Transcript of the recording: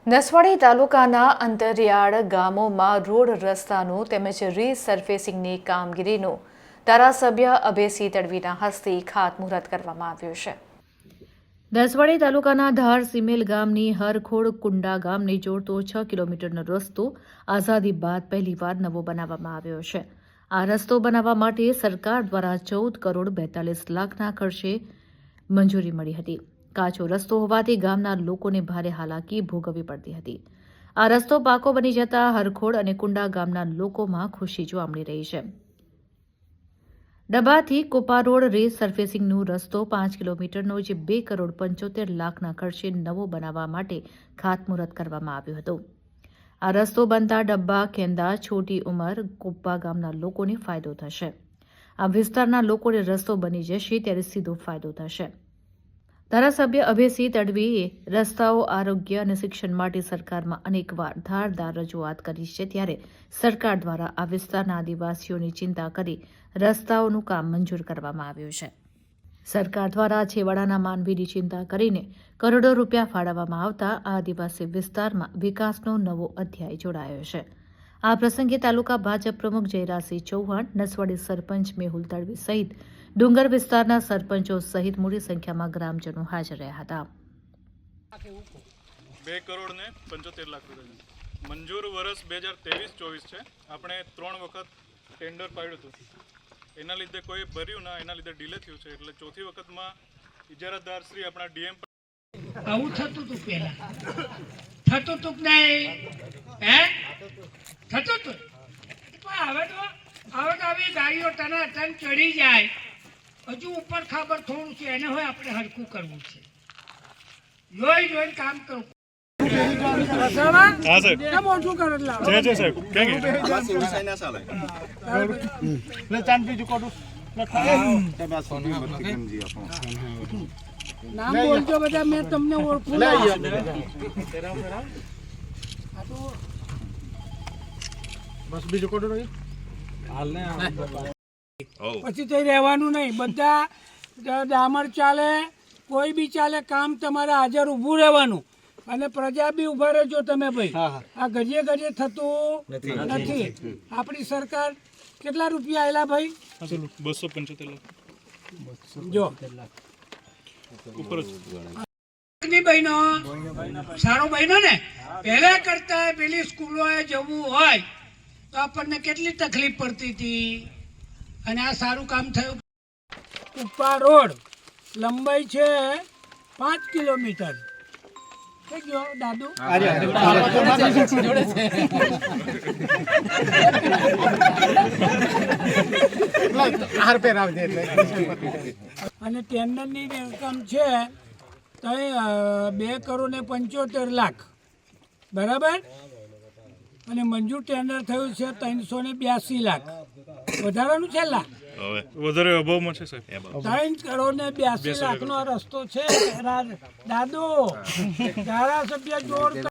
નસવાડી તાલુકાના અંતરિયાળ ગામોમાં રોડ રસ્તાનું તેમજ રીસર્ફેસિંગની કામગીરીનું ધારાસભ્ય અભયસિંહ તડવીના હસ્તે ખાતમુહૂર્ત કરવામાં આવ્યું છે। નસવાડી તાલુકાના ધાર સિમેલ ગામની હરખોડ કુંડા ગામને જોડતો 6 કિલોમીટરનો રસ્તો આઝાદી બાદ પહેલીવાર નવો બનાવવામાં આવ્યો છે। આ રસ્તો બનાવવા માટે સરકાર દ્વારા 14 કરોડ 42 લાખના ખર્ચે મંજૂરી મળી હતી। કાચો રસ્તો હોવાથી ગામના લોકોને ભારે હાલાકી ભોગવવી પડતી હતી। આ રસ્તો પાકો બની જતા હરખોડ અને કુંડા ગામના લોકોમાં ખુશી જોવા મળી રહી છે। ડબાથી કોપા રોડ રીસર્ફેસિંગનો રસ્તો 5 કિલોમીટરનો જે 2 કરોડ 75 લાખના ખર્ચે નવો બનાવવા માટે ખાતમુહૂર્ત કરવામાં આવ્યું હતું। આ રસ્તો બનતા ડબ્બા, કેંદા, છોટી ઉંમર, કોપા ગામના લોકોને ફાયદો થશે। આ વિસ્તારના લોકોને રસ્તો બની જશે ત્યારે સીધો ફાયદો થશે। ધારાસભ્ય અભયસિંહ તડવીએ રસ્તાઓ, આરોગ્ય અને શિક્ષણ માટે સરકારમાં અનેકવાર ધારદાર રજૂઆત કરી છે ત્યારે સરકાર દ્વારા આ વિસ્તારના આદિવાસીઓની ચિંતા કરી રસ્તાઓનું કામ મંજૂર કરવામાં આવ્યું છે। સરકાર દ્વારા છેવાડાના માનવીની ચિંતા કરીને કરોડો રૂપિયા ફાળવવામાં આવતા આ આદિવાસી વિસ્તારમાં વિકાસનો નવો અધ્યાય જોડાયો છે। આ પ્રસંગે તાલુકા ભાજપ પ્રમુખ જયરાજસિંહ ચૌહાણ, નસવાડી સરપંચ મેહુલ તડવી સહિત ડુંગર વિસ્તારના સરપંચો સહિત મોટી સંખ્યામાં ગ્રામજનો હાજર રહ્યા હતા। 2 કરોડ ને 75 લાખ રૂપિયા મંજૂર વર્ષ 2023-24 છે। આપણે 3 વખત ટેન્ડર પાડ્યું હતું, એના લીધે કોઈ ભર્યું ના, એના લીધે ડીલે થયું છે। એટલે ચોથી વખતમાં ઇજારાદાર શ્રી આપણા ડીએમ આવું થતું હતું, પહેલા થતું હતું નહીં, હે થતું હતું, પણ હવે તો આવી ગાડીઓ ટના ટન ચડી જાય, હજુ ઉપર ખબર થોડું છે, એને હોય આપણે હરખું કરવું છે, જોઈને કામ કરવું। નામ બોલજો બધા, મેં તમને ઓળખું બસ, બીજું કોડું નહીં પછી તો રહેવાનું નહીં, બધા ડામર ચાલે, કોઈ બી ચાલે, કામ તમારે હાજર ઊભું રહેવાનું અને પ્રજા બી ઉભા રહેજો તમે ભાઈ। આ ગજે થતું નથી। આપણી સરકાર કેટલા રૂપિયા આવેલા ભાઈ? 275 લાખ જો બહેનો સારો બહેનો ને, પહેલા કરતા પેલી સ્કૂલોએ જવું હોય તો આપણને કેટલી તકલીફ પડતી હતી, અને આ સારું કામ થયું। ઉપા રોડ લંબાઈ છે 5 કિલોમીટર। દાદુ અને ટેન્ડરની રકમ છે 2 કરોડ ને 75 લાખ, બરાબર? અને મંજૂર ટેન્ડર થયું છે 382 લાખ, વધારાનું છે લાખ, વધારે અભાવમાં છે સાહેબ। 3 કરોડ ને 82 લાખનો રસ્તો છે। દાદુ ધારાસભ્ય જોર